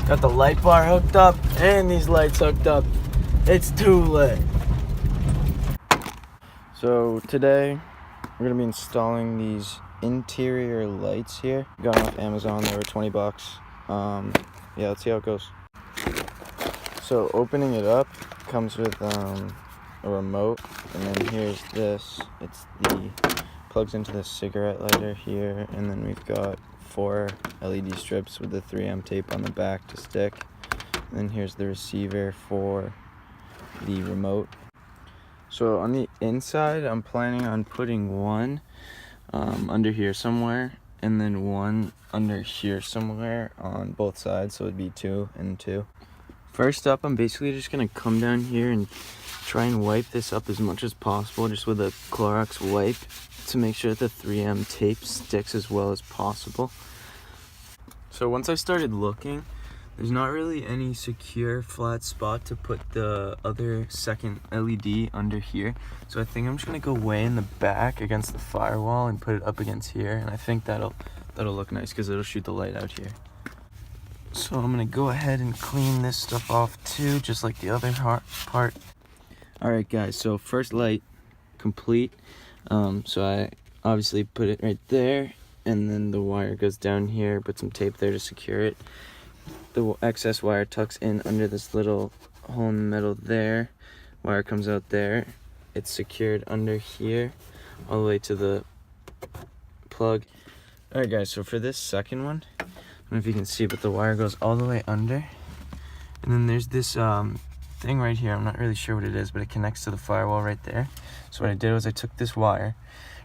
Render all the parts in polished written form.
Got the light bar hooked up and these lights hooked up. It's too lit. So today we're gonna be installing these interior lights here. Got them off Amazon, they were 20 bucks. Yeah, let's see how it goes. So opening it up comes with a remote, and then here's this. It's the plugs into the cigarette lighter here, and then we've got 4 LED strips with the 3M tape on the back to stick. And then here's the receiver for the remote. So on the inside, I'm planning on putting one under here somewhere, and then one under here somewhere on both sides, so it'd be 2 and 2. First up, I'm basically just gonna come down here and try and wipe this up as much as possible, just with a Clorox wipe, to make sure that the 3M tape sticks as well as possible. So once I started looking, there's not really any secure flat spot to put the other second LED under here. So I think I'm just gonna go way in the back against the firewall and put it up against here, and I think that'll look nice because it'll shoot the light out here. So I'm gonna go ahead and clean this stuff off too, just like the other part. Alright guys, so first light complete. So I obviously put it right there, and then the wire goes down here, put some tape there to secure it. The excess wire tucks in under this little hole in the middle there. Wire comes out there. It's secured under here, all the way to the plug. Alright guys, so for this second one, I don't know if you can see, but the wire goes all the way under. And then there's this thing right here, I'm not really sure what it is, but it connects to the firewall right there. So what I did was I took this wire,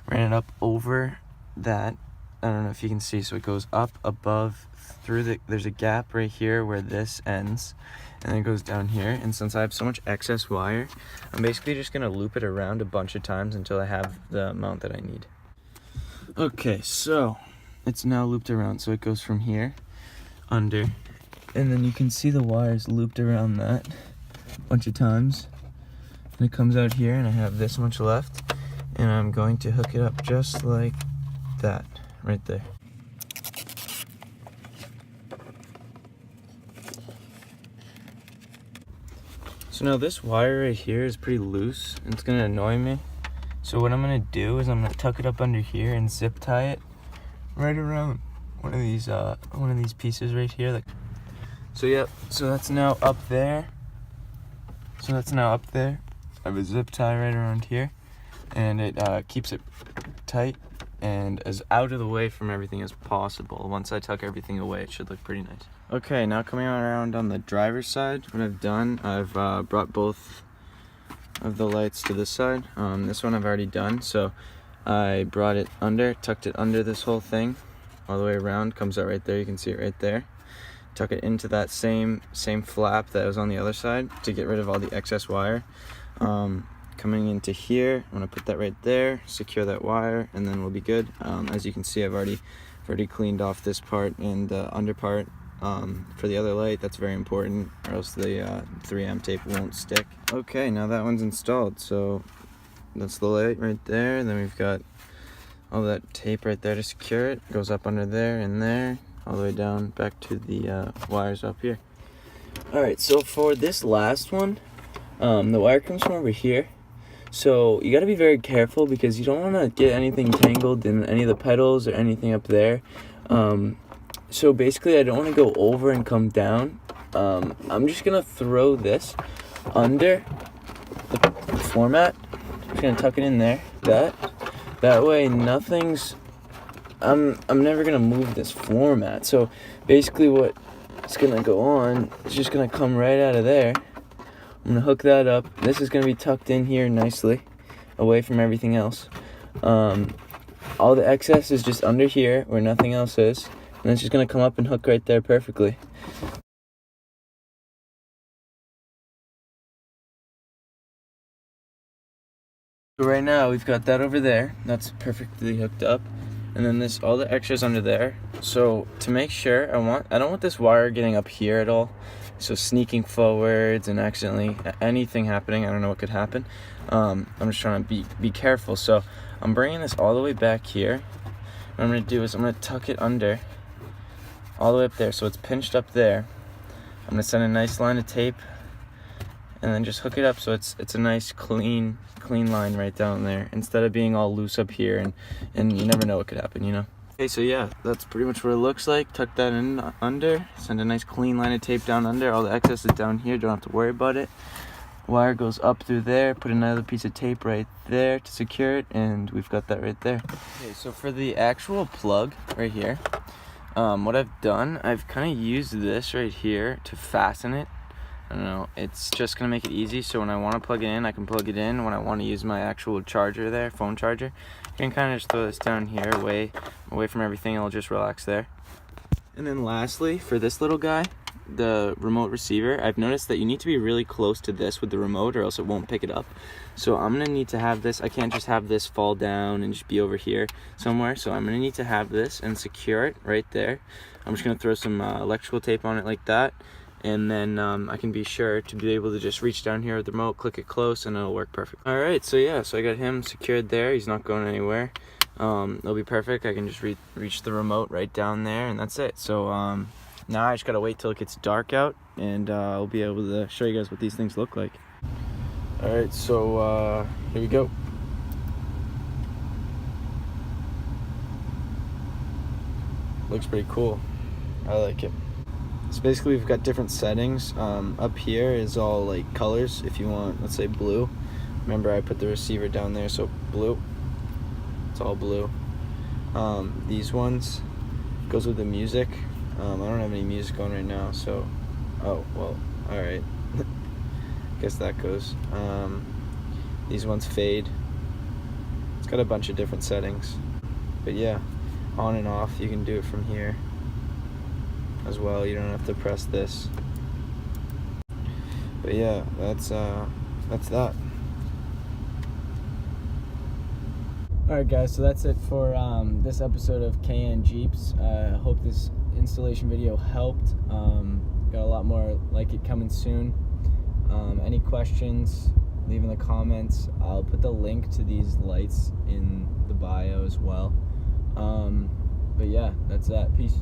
ran it up over that, I don't know if you can see, so it goes up above through there's a gap right here where this ends, and then it goes down here. And since I have so much excess wire, I'm basically just gonna loop it around a bunch of times until I have the amount that I need. Okay, so it's now looped around, so it goes from here under, and then you can see the wires looped around that a bunch of times, and it comes out here, and I have this much left, and I'm going to hook it up just like that right there. So now this wire right here is pretty loose, and it's gonna annoy me. So what I'm gonna do is I'm gonna tuck it up under here and zip tie it right around one of these pieces right here. So yep, so that's now up there. I have a zip tie right around here, and it keeps it tight and as out of the way from everything as possible. Once I tuck everything away, it should look pretty nice. Okay, now coming around on the driver's side, what I've done, I've brought both of the lights to this side. This one I've already done, so I brought it under, tucked it under this whole thing, all the way around, comes out right there, you can see it right there. Tuck it into that same flap that was on the other side to get rid of all the excess wire. Coming into here, I'm gonna put that right there, secure that wire, and then we'll be good. As you can see, I've already cleaned off this part and the under part for the other light. That's very important, or else the 3M tape won't stick. Okay, now that one's installed, so that's the light right there. And then we've got all that tape right there to secure it. Goes up under there and there, all the way down back to the wires up here. Alright, so for this last one, the wire comes from over here. So you got to be very careful because you don't want to get anything tangled in any of the pedals or anything up there. So basically I don't want to go over and come down. I'm just going to throw this under the floor mat. I'm just going to tuck it in there. That way nothing's... I'm never going to move this floor mat. So basically what's going to go on is just going to come right out of there. I'm going to hook that up. This is going to be tucked in here nicely, away from everything else. All the excess is just under here, where nothing else is. And it's just going to come up and hook right there perfectly. So right now, we've got that over there. That's perfectly hooked up. And then all the extras under there. So to make sure, I don't want this wire getting up here at all. So sneaking forwards and accidentally anything happening, I don't know what could happen. I'm just trying to be careful. So I'm bringing this all the way back here. What I'm going to do is I'm going to tuck it under all the way up there, so it's pinched up there. I'm gonna send a nice line of tape and then just hook it up so it's a nice clean line right down there, instead of being all loose up here, and you never know what could happen, you know. Okay, so yeah, that's pretty much what it looks like. Tuck that in under, send a nice clean line of tape down under. All the excess is down here, don't have to worry about it. Wire goes up through there, put another piece of tape right there to secure it, and we've got that right there. Okay, so for the actual plug right here, what I've done, I've kind of used this right here to fasten it. I don't know, it's just gonna make it easy, so when I want to plug it in, I can plug it in. When I want to use my actual charger there, phone charger, I can kind of just throw this down here, away from everything. I'll just relax there. And then lastly, for this little guy, the remote receiver, I've noticed that you need to be really close to this with the remote or else it won't pick it up. So I'm gonna need to have this. I can't just have this fall down and just be over here somewhere, so I'm gonna need to have this and secure it right there. I'm just gonna throw some electrical tape on it like that, and then I can be sure to be able to just reach down here with the remote, click it close, and it'll work perfect. All right, so yeah, so I got him secured there. He's not going anywhere. It'll be perfect. I can just reach the remote right down there, and that's it. So now I just gotta wait till it gets dark out, and I'll be able to show you guys what these things look like. All right, so here we go. Looks pretty cool. I like it. So basically we've got different settings. Up here is all like colors. If you want, let's say blue. Remember I put the receiver down there, so blue. It's all blue. These ones goes with the music. I don't have any music on right now, so oh well, all right. Guess that goes. These ones fade. It's got a bunch of different settings, but yeah, on and off you can do it from here as well. You don't have to press this. But yeah, that's that. Alright guys, so that's it for this episode of KN Jeeps. I hope this installation video helped. Got a lot more like it coming soon. Any questions, leave in the comments. I'll put the link to these lights in the bio as well. But yeah, that's that. Peace.